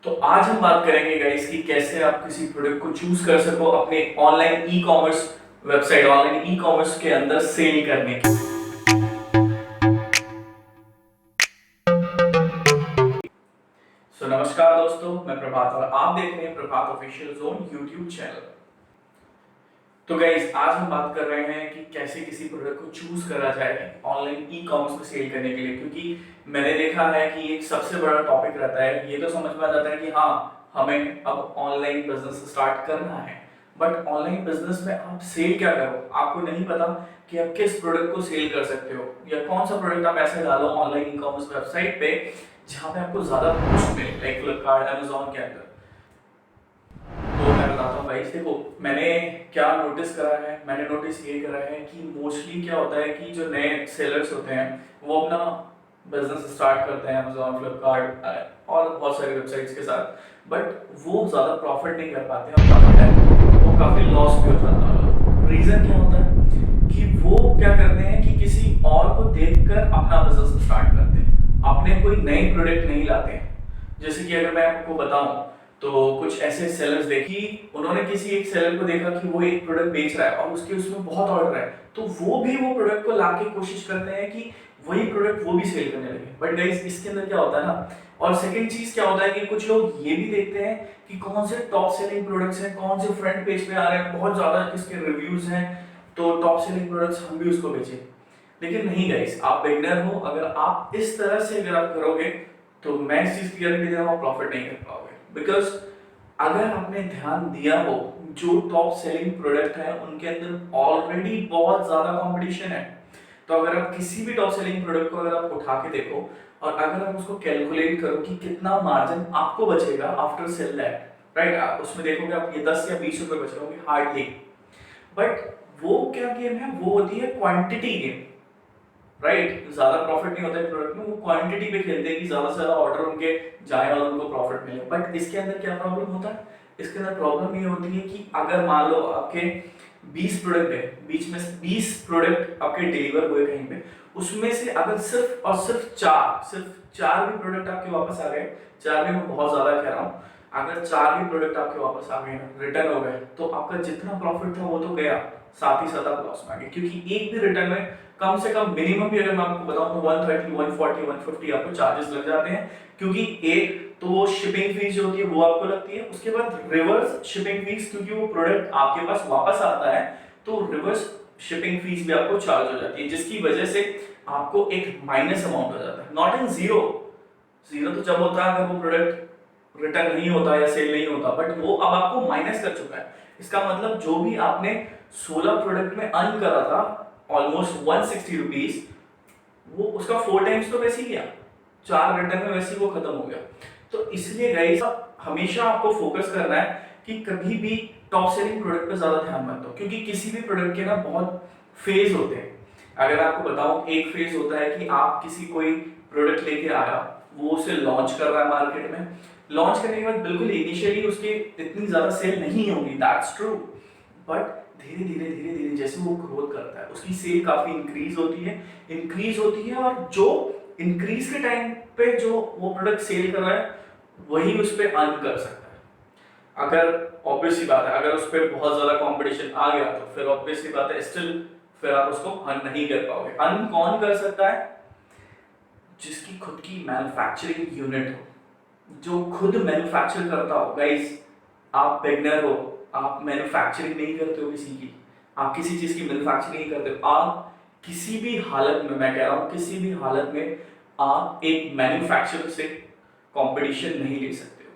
तो आज हम बात करेंगे गाइस कि कैसे आप किसी प्रोडक्ट को चूज कर सको अपने online e commerce website, online e commerce के अंदर सेल करने की। नमस्कार दोस्तों, मैं प्रभात और आप देख रहे हैं प्रभात ऑफिशियल जोन यूट्यूब चैनल। तो गाइस आज हम बात कर रहे हैं कि कैसे किसी प्रोडक्ट को चूज करा जाए ऑनलाइन ई कॉमर्स में सेल करने के लिए, क्योंकि मैंने देखा है कि एक सबसे बड़ा टॉपिक रहता है। ये तो समझ में आ जाता है कि हाँ, हमें अब ऑनलाइन बिजनेस स्टार्ट करना है, बट ऑनलाइन बिजनेस में आप सेल क्या करो, आपको नहीं पता कि आप किस प्रोडक्ट को सेल कर सकते हो या कौन सा प्रोडक्ट आप ऐसे डालो ऑनलाइन ई कॉमर्स वेबसाइट पे जहाँ पे आपको ज्यादा बूस्ट मिले, लाइक फ्लिपकार्ट, अमेजोन के अंदर। तो मैं बताता हूँ भाई, देखो मैंने क्या नोटिस करा है। मैंने नोटिस ये करा है कि मोस्टली क्या होता है कि जो नए सेलर्स होते हैं वो अपना बिजनेस स्टार्ट करते हैं अमेजोन, फ्लिपकार्ट और बहुत सारी वेबसाइट्स के साथ, बट वो ज़्यादा प्रॉफिट नहीं कर पाते हैं और काफ़ी टाइम वो काफ़ी लॉस भी हो जाता है। रीज़न क्या होता है कि वो क्या करते हैं कि किसी और को देखकर अपना बिजनेस स्टार्ट करते हैं, अपने कोई नई प्रोडक्ट नहीं लाते हैं। जैसे कि अगर मैं आपको बताऊं तो कुछ ऐसे सेलर्स देखी, उन्होंने किसी एक सेलर को देखा कि वो एक प्रोडक्ट बेच रहा है और उसके उसमें बहुत ऑर्डर है, तो वो भी वो प्रोडक्ट को लाके कोशिश करते हैं कि वही प्रोडक्ट वो भी सेल करने लगे। बट गाइस इसके अंदर क्या होता है ना, और सेकंड चीज क्या होता है कि कुछ लोग ये भी देखते हैं कि कौन से टॉप सेलिंग प्रोडक्ट्स हैं, कौन से फ्रंट पेज पे आ रहे हैं, बहुत ज्यादा किसके रिव्यूज हैं, तो टॉप सेलिंग प्रोडक्ट्स हम भी उसको बेचें। लेकिन नहीं गाइस, आप बिगनर हो, अगर आप इस तरह से अगर आप करोगे तो मैं इस चीज की गारंटी दे रहा हूं, प्रॉफिट नहीं कर पाओगे। बिकॉज अगर आपने ध्यान दिया हो, जो टॉप सेलिंग प्रोडक्ट है उनके अंदर ऑलरेडी बहुत ज्यादा कंपटीशन है। तो अगर आप किसी भी टॉप सेलिंग प्रोडक्ट को अगर आप उठा के देखो और अगर आप उसको कैलकुलेट करो कि कितना मार्जिन आपको बचेगा आफ्टर सेल दैट, राइट, उसमें देखोगे आप ये 10 या 20 रुपए बच रहे होंगे हार्डली। बट वो क्या गेम है, वो होती है क्वांटिटी गेम, राइट। ज्यादा प्रॉफिट नहीं होता है प्रोडक्ट में, वो क्वांटिटी पे खेलते हैं कि ज्यादा से ज्यादा ऑर्डर उनके जाए और उनको प्रॉफिट मिले। बट इसके अंदर क्या प्रॉब्लम होता है, इसके अंदर प्रॉब्लम ये होती है कि अगर मान लो आपके 20 प्रोडक्ट है, बीच में 20 प्रोडक्ट आपके डिलीवर हुए कहीं पे, उसमें से अगर सिर्फ और सिर्फ चार भी प्रोडक्ट आपके वापस आ गए, चार भी मैं बहुत ज्यादा कह रहा हूँ, अगर चार भी प्रोडक्ट आपके वापस आ गए, रिटर्न हो गए, तो आपका जितना प्रॉफिट था वो तो गया, साथ ही साथ आप लॉस में आ गए। क्योंकि एक भी रिटर्न में कम से कम मिनिमम भी अगर मैं आपको बताऊं तो 130, 140, 150 आपको चार्जेस लग जाते हैं। क्योंकि एक तो वो शिपिंग फीस जो होती है वो आपको लगती है, उसके बाद रिवर्स शिपिंग फीस, क्योंकि वो प्रोडक्ट आपके पास वापस आता है तो रिवर्स शिपिंग फीस भी आपको चार्ज हो जाती है, जिसकी वजह से आपको एक माइनस अमाउंट हो जाता है, नॉट इन जीरो। जीरो तो जब होता है अगर वो प्रोडक्ट रिटर्न नहीं होता या सेल नहीं होता, बट वो अब आपको माइनस कर चुका है। इसका मतलब जो भी आपने 16 प्रोडक्ट में अर्न करा था, ऑलमोस्ट 160 रुपीज, वो उसका 4 टाइम्स तो वैसे ही गया, चार रिटर्न में वैसे ही वो खत्म हो गया। तो इसलिए गाइस हमेशा आपको फोकस करना है कि कभी भी टॉप सेलिंग प्रोडक्ट पे ज्यादा ध्यान मत दो, क्योंकि किसी भी प्रोडक्ट के ना बहुत फेज होते हैं। अगर आपको बताऊं, एक फेज होता है कि आप किसी कोई प्रोडक्ट लेके आया, वो उसे लॉन्च कर रहा है मार्केट में, लॉन्च करने के बाद बिल्कुल इनिशियली उसके इतनी ज्यादा सेल नहीं होगी, दैट्स ट्रू, बट धीरे धीरे जैसे वो ग्रोथ करता है उसकी सेल काफी इंक्रीज होती है और जो इंक्रीज के टाइम पे जो वो प्रोडक्ट सेल कर रहा है वही उस पर अर्न कर सकता है। अगर ऑब्वियस सी बात है, अगर उस पर बहुत ज्यादा कंपटीशन आ गया तो फिर ऑब्वियस सी बात है स्टिल फिर आप उसको अर्न नहीं कर पाओगे। अर्न कौन कर सकता है, जिसकी खुद की मैन्युफैक्चरिंग यूनिट हो, जो खुद मैन्युफैक्चर करता हो। गाइस आप बिगनर हो, आप मैन्युफैक्चरिंग नहीं करते हो किसी की, आप किसी चीज की मैन्युफैक्चरिंग नहीं करते हो, आप किसी भी हालत में, मैं कह रहा हूं किसी भी हालत में आप एक मैन्युफैक्चरर से कंपटीशन नहीं ले सकते हो,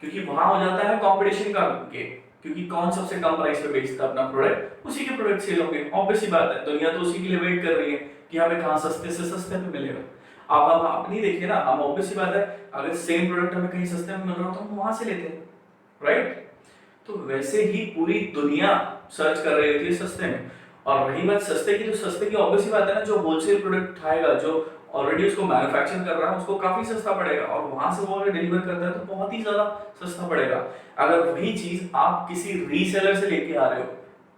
क्योंकि वहां हो जाता है कंपटीशन का गेम। क्योंकि कौन सबसे कम प्राइस पे बेचता है अपना प्रोडक्ट, उसी के प्रोडक्ट सेल होंगे, ऑब्वियस सी बात है। दुनिया तो उसी के लिए वेट कर रही है कि हमें कहां सस्ते से सस्ते में मिलेगा। अब हम अपनी देखिए ना, हम ऑब्वियस सी बात है अगर सेम प्रोडक्ट हमें कहीं सस्ते में मिल रहा हो तो हम वहां से लेते हैं, राइट। तो वैसे ही पूरी दुनिया सर्च कर रही होती है सस्ते में। और रही बात सस्ते की, तो सस्ते की ऑब्वियस बात है ना, जो होलसेल प्रोडक्ट उठाएगा, जो ऑलरेडी उसको मैन्युफैक्चर कर रहा है, उसको काफी सस्ता पड़ेगा, और वहां से वो अगर डिलीवर करता है तो बहुत ही ज्यादा सस्ता पड़ेगा। अगर वही चीज आप किसी रीसेलर से लेके आ रहे हो,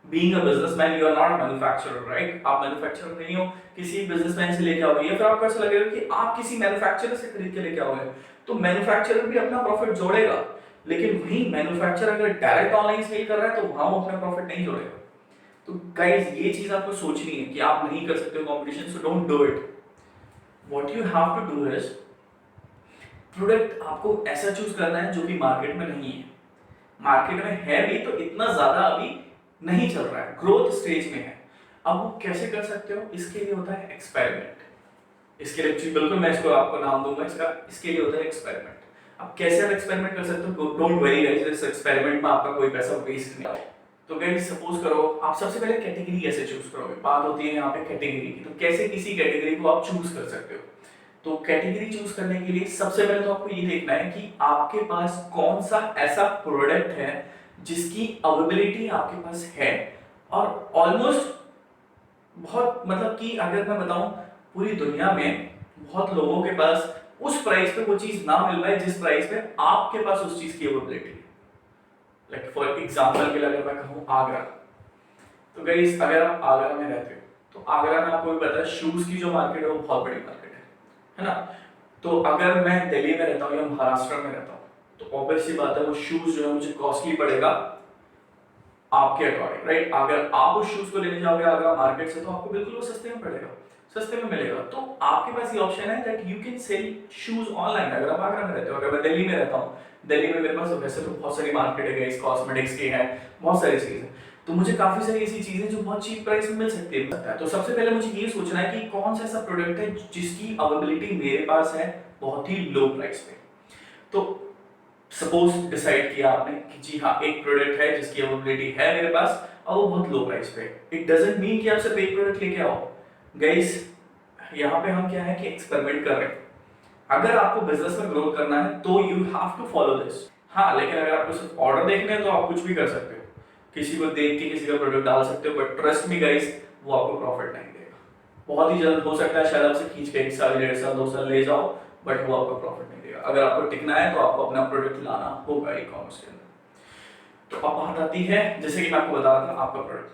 being a businessman you are not manufacturer, right, आप मैन्युफैक्चरर नहीं हो, किसी बिजनेसमैन से लेके आओगे, या फिर आपको ऐसा लगेगा कि आप किसी मैन्युफैक्चरर से खरीद के लेके आओगे, तो मैन्युफैक्चरर भी अपना प्रॉफिट जोड़ेगा, लेकिन वही मैन्युफैक्चरर अगर डायरेक्ट ऑनलाइन सेल कर रहा है तो वहां वो अपना प्रॉफिट नहीं जोड़ेगा। तो गाइस ये चीज आपको सोचनी है कि आप नहीं कर सकते हो competition, so don't do it. What you have to do is, product आपको ऐसा चूज करना है जो कि मार्केट में नहीं है। मार्केट में है भी तो इतना ज्यादा अभी नहीं चल रहा है, ग्रोथ स्टेज में है। अब वो कैसे कर सकते हो, इसके लिए होता है एक्सपेरिमेंट। इसके लिए जी बिल्कुल मैं इसको आपको नाम दूंगा इसका, इसके लिए होता है एक्सपेरिमेंट। अब कैसे आप एक्सपेरिमेंट कर सकते हो, डोंट वरी गाइस, इस एक्सपेरिमेंट में आपका कोई पैसा वेस्ट नहीं आएगा। तो गाइस सपोज करो आप सबसे पहले कैटेगरी कैसे चूज करोगे, बात होती है यहाँ पे कैटेगरी की। तो कैसे किसी कैटेगरी को आप चूज कर सकते हो, तो कैटेगरी चूज करने के लिए सबसे पहले तो आपको ये देखना है कि आपके पास कौन सा ऐसा प्रोडक्ट है जिसकी अवेलेबिलिटी आपके पास है, और ऑलमोस्ट बहुत मतलब कि अगर मैं बताऊं पूरी दुनिया में बहुत लोगों के पास उस प्राइस पे वो चीज ना मिल पाए जिस प्राइस पे आपके पास उस चीज की अवेलेबिलिटी है। लाइक फॉर एग्जांपल के लिए अगर मैं कहूं आगरा, तो गाइस अगर आप आगरा में रहते हो तो आगरा में आपको भी पता है शूज की जो मार्केट है वो बहुत बड़ी मार्केट है ना। तो अगर मैं दिल्ली में रहता हूँ या महाराष्ट्र में रहता हूँ तो ऑब्वियस सी बात है वो शूज जो है मुझे कॉस्टली पड़ेगा आपके अकॉर्डिंग, राइट। अगर आप उस शूज को लेने जाओगे आगरा मार्केट से तो आपको बिल्कुल वो सस्ते में पड़ेगा, सस्ते में मिलेगा। तो आपके पास ये ऑप्शन है that you can sell shoes online अगर आप आगरा में रहते हो। अगर मैं दिल्ली में रहता हूँ, दिल्ली में मेरे पास वैसे तो बहुत सारी मार्केट है गाइस, कॉस्मेटिक्स की है, बहुत सारी चीजें, तो मुझे काफी सारी ऐसी चीजें जो बहुत चीप प्राइस में मिल सकती है। तो सबसे पहले मुझे ये सोचना है कि कौन सा ऐसा प्रोडक्ट है जिसकी अवेलेबिलिटी मेरे पास है बहुत ही लो प्राइस पे। तो सपोज डिसाइड किया आपने कि जी हाँ एक प्रोडक्ट है जिसकी अवेलेबिलिटी है मेरे पास और वो बहुत लो प्राइस पे। इट डजंट मीन कि आप सिर्फ एक प्रोडक्ट लेके आओ गाइस, यहाँ पे हम क्या है कि एक्सपेरिमेंट कर रहे हैं। अगर आपको बिजनेस में ग्रो करना है तो you have to follow this. हाँ लेकिन अगर आपको सिर्फ ऑर्डर देखने हैं तो आप कुछ भी कर सकते हो, किसी को देख के किसी का प्रोडक्ट डाल सकते हो, बट ट्रस्ट मी गाइस वो आपको प्रॉफिट नहीं देगा। बहुत ही जल्द हो सकता है शायद आपसे खींच के 1 साल 1.5 साल 2 साल ले जाओ, बट वो आपको प्रॉफिट नहीं देगा। अगर आपको टिकना है तो आपको अपना प्रोडक्ट लाना होगा ई कॉमर्स के अंदर। तो अब बात आती है जैसे कि मैं आपको बता रहा था आपका प्रोडक्ट,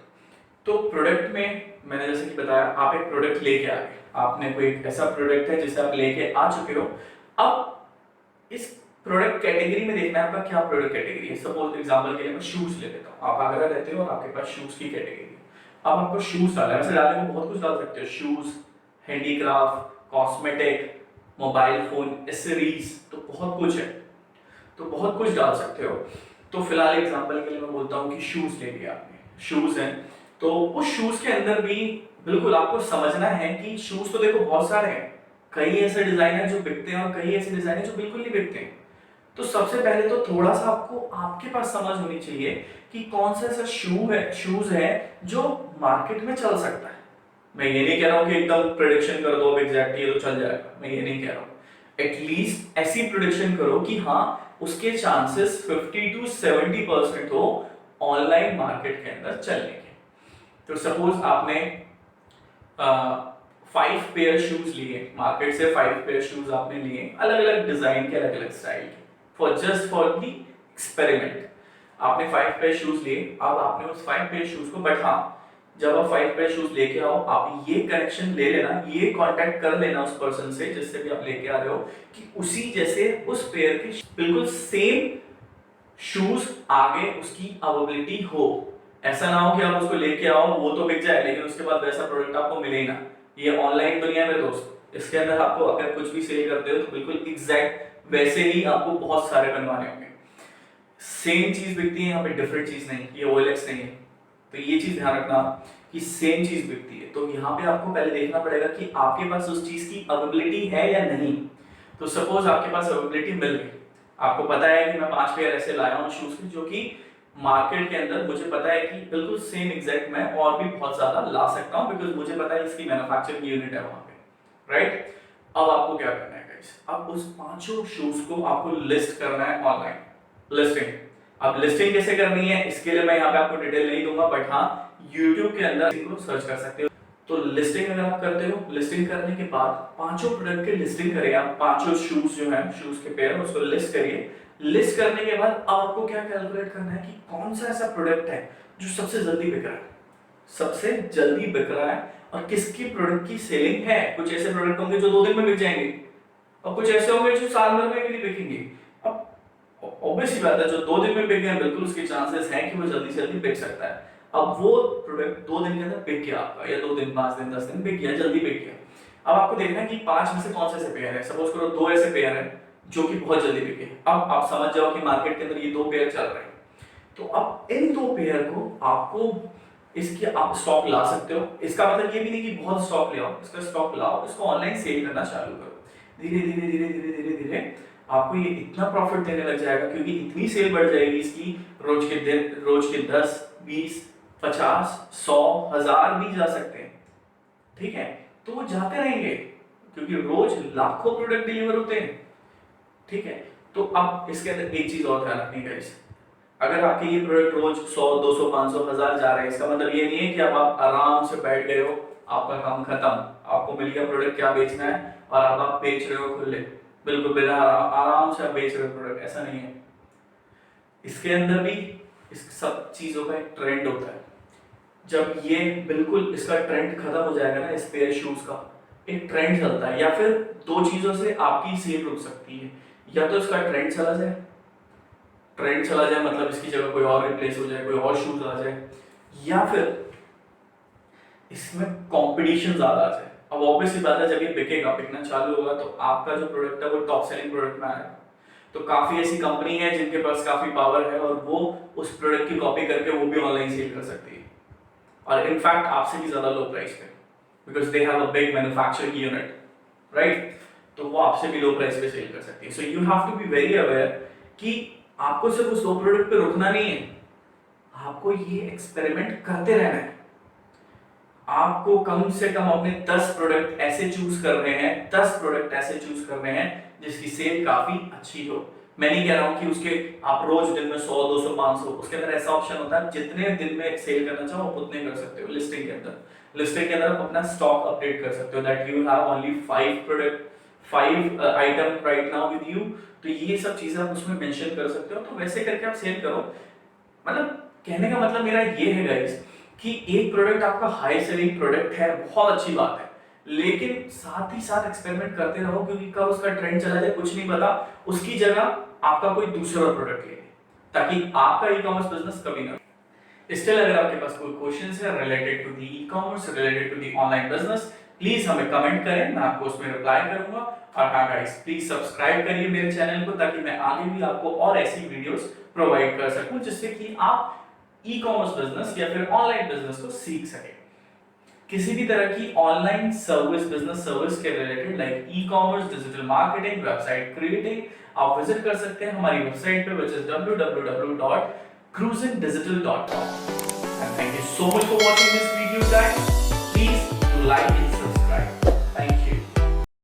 तो प्रोडक्ट में मैंने जैसे कि बताया आप एक प्रोडक्ट लेके आ गए, आपने कोई ऐसा प्रोडक्ट है जिसे आप लेके आ चुके हो। अब इस प्रोडक्ट कैटेगरी में देखना है आपका क्या प्रोडक्ट कैटेगरी है। सपोज एग्जांपल के लिए मैं शूज ले लेता हूँ, आप आगरा रहते हो और आपके पास शूज की कैटेगरी है। अब आपको शूज डालना है, वैसे डालने को बहुत कुछ डाल सकते हो, shoes, handicraft, cosmetic, mobile phone, accessories, तो बहुत कुछ है, तो बहुत कुछ डाल सकते हो। तो फिलहाल एग्जांपल के लिए मैं बोलता हूँ कि शूज ले लिया आपने, शूज हैं, तो उस शूज के अंदर भी बिल्कुल आपको समझना है कि शूज तो देखो बहुत सारे हैं, कई ऐसे डिजाइन है जो बिकते हैं और कई ऐसे डिजाइन है जो बिल्कुल नहीं बिकते हैं। तो सबसे पहले तो थोड़ा सा आपको आपके पास समझ होनी चाहिए कि कौन सा ऐसा शूज है जो मार्केट में चल सकता है। मैं ये नहीं कह रहा हूँ कि एकदम प्रेडिक्शन कर दो अब एग्जैक्ट ये तो चल जाएगा, मैं ये नहीं कह रहा हूँ। एटलीस्ट ऐसी प्रेडिक्शन करो कि हाँ उसके चांसेस 50 to 70% हो ऑनलाइन मार्केट के अंदर चलने के। तो सपोज आपने 5 पेयर शूज लिए मार्केट से, 5 पेयर शूज आपने लिए अलग अलग डिजाइन के, अलग अलग स्टाइल के, फॉर द एक्सपेरिमेंट। आपने 5 पेयर शूज लिए, अब आपने उस 5 पेयर शूज को, बट हाँ जब आप 5 पेयर शूज लेके आओ आप ये कनेक्शन ले लेना, ये कांटेक्ट कर लेना उस पर्सन से जिससे भी आप लेके आ रहे हो कि उसी जैसे उस पेयर के बिल्कुल सेम शूज आगे उसकी अवेलेबिलिटी हो। ऐसा ना हो कि आप उसको लेके आओ वो तो बिक जाए लेकिन उसके बाद वैसा प्रोडक्ट आपको मिले ही ना। ये ऑनलाइन दुनिया में दोस्त, इसके अंदर आपको अगर कुछ भी सेल करते हो तो बिल्कुल एग्जैक्ट वैसे ही आपको बहुत सारे बनवाने होंगे। सेम चीज बिकती है यहाँ पे, डिफरेंट चीज नहीं, ये OLX नहीं है। तो ये चीज ध्यान रखना कि सेम चीज बिकती है। तो यहाँ पे आपको पहले देखना पड़ेगा कि आपके पास उस चीज की अवेलेबिलिटी है या नहीं। तो सपोज आपके पास अवेलेबिलिटी मिल गई, आपको पता है कि मैं 5 पेयर ऐसे लाया हूँ शूज की जो कि मार्केट के अंदर मुझे पता है कि बिल्कुल सेम एग्जैक्ट मैं और भी बहुत ज्यादा ला सकता हूँ बिकॉज मुझे पता है इसकी मैन्युफैक्चरिंग यूनिट है वहां पे, राइट। अब आपको क्या करना है गाइस, अब उस 5 शूज को आपको लिस्ट करना है ऑनलाइन, लिस्टिंग। अब लिस्टिंग कैसे करनी है इसके लिए मैं यहाँ पे आपको डिटेल नहीं दूंगा, बट हाँ YouTube के अंदर इनको सर्च कर सकते हो। तो लिस्टिंग अगर आप करते हो, लिस्टिंग करने के बाद 5 प्रोडक्ट की लिस्टिंग करिए आप, 5 शूज जो है शूज के पेयर उसको लिस्ट करिए। लिस्ट करने के बाद आपको क्या कैलकुलेट करना है कि कौन सा ऐसा प्रोडक्ट है जो सबसे जल्दी बिक रहा है, सबसे जल्दी बिक रहा है और किसकी प्रोडक्ट की सेलिंग है। कुछ ऐसे प्रोडक्ट होंगे जो 2 दिन में बिक जाएंगे, और कुछ ऐसे होंगे जो साल भर में भी नहीं बिकेंगे। अब ऑब्वियस ही बात है, जो 2 दिन में बिक गए बिल्कुल उसके चांसेस हैं कि वो जल्दी से जल्दी बिक सकता है। अब वो प्रोडक्ट 2 दिन के अंदर बिक गया आपका, या 2 दिन, 5 दिन, 10 दिन बिक गया, जल्दी बिक गया। अब आपको देखना है कि 5 में से कौन से ऐसे पेयर है। सपोज करो 2 ऐसे पेयर हैं जो कि बहुत जल्दी बिके। अब आप समझ जाओ कि मार्केट के अंदर ये 2 पेयर चल रहे हैं, तो अब इन 2 पेयर को आपको इसकी आप स्टॉक ला सकते हो। इसका मतलब ये भी नहीं कि बहुत स्टॉक ले आओ, इसका स्टॉक लाओ, इसको ऑनलाइन सेल करना चालू करो। धीरे धीरे धीरे धीरे धीरे धीरे आपको ये इतना प्रॉफिट देने लग जाएगा, क्योंकि इतनी सेल बढ़ जाएगी इसकी, रोज के 10, 20, 50, 100, 1000 भी जा सकते हैं। ठीक है, तो वो जाते रहेंगे क्योंकि रोज लाखों प्रोडक्ट डिलीवर होते हैं। ठीक है, तो अब इसके अंदर एक चीज और ध्यान रखनी है, अगर आपके ये प्रोडक्ट रोज 100, 200, 500, 1000 जा रहे हैं, इसका मतलब ये नहीं है कि अब आप आराम से बैठ गए हो, आपका काम खत्म, आपको मिल गया प्रोडक्ट क्या बेचना है और अब आप बेच रहे हो खुले, बिल्कुल बिना आराम से आप बेच रहे हो प्रोडक्ट, ऐसा नहीं है। इसके अंदर भी इस सब चीजों का एक ट्रेंड होता है। जब ये बिल्कुल इसका ट्रेंड खत्म हो जाएगा ना, इस पेयर शूज का एक ट्रेंड चलता है, या फिर 2 चीजों से आपकी सेल रुक सकती है। या तो इसका ट्रेंड चला जाए मतलब इसकी जगह कोई और रिप्लेस हो जाए, कोई और शूज आ जाए, या फिर इसमें कंपटीशन ज्यादा आ जाए। अब ऑब्वियसली बात है, जब ये बिकना चालू होगा तो आपका जो प्रोडक्ट है वो टॉप सेलिंग प्रोडक्ट में आएगा। तो काफी ऐसी कंपनी है जिनके पास काफी पावर है और वो उस प्रोडक्ट की कॉपी करके वो भी ऑनलाइन सेल कर सकती है, और इनफैक्ट आपसे भी ज्यादा लो प्राइस पे, because they have a big manufacturing unit, right. तो वो आपसे भी लो प्राइस पे सेल कर सकती है। So you have to be very aware कि आपको सिर्फ उस 2 प्रोडक्ट पे रुकना नहीं है, आपको ये एक्सपेरिमेंट करते रहना है। आपको कम से कम अपने 10 प्रोडक्ट ऐसे चूज करने हैं, 10 प्रोडक्ट ऐसे चूज करने हैं जिसकी सेल काफी अच्छी हो। मैं नहीं कह रहा हूं कि उसके आप रोज दिन में 100, 200, 500, उसके अंदर ऐसा ऑप्शन होता है जितने दिन में सेल करना चाहो उतने कर सकते हो। लिस्टिंग के अंदर आप अपना स्टॉक अपडेट कर सकते हो, that you have only 5 product, 5 item right now with you. तो ये सब चीजें आप उसमें मेंशन कर सकते हो। तो वैसे करके आप सेल करो। मतलब कहने का मतलब मेरा ये है गाइस कि एक प्रोडक्ट आपका हाई सेलिंग प्रोडक्ट है, बहुत अच्छी बात है, लेकिन साथ ही साथ एक्सपेरिमेंट करते रहो, क्योंकि कब उसका ट्रेंड चला जाए कुछ नहीं पता, उसकी जगह आपका कोई दूसरा प्रोडक्ट ले, ताकि आपका ई कॉमर्स बिजनेस कभी ना। स्टिल अगर आपके पास कोई क्वेश्चंस है related to the e commerce, related to the online business, please हमें कमेंट करें, मैं आपको उसमें रिप्लाई करूंगा। और हाँ गाइस, प्लीज सब्सक्राइब करिए मेरे चैनल को, ताकि मैं आगे भी आपको और ऐसी वीडियोस प्रोवाइड कर सकूं जिससे कि आप ई कॉमर्स बिजनेस या फिर ऑनलाइन बिजनेस को सीख सके। किसी भी तरह की ऑनलाइन सर्विस, बिजनेस सर्विस के related like e commerce, digital marketing, website creating, आप विजिट कर सकते हैं हमारी वेबसाइट पे, which is www.cruisingdigital.com। And thank you so much for watching this video guys. Please like it.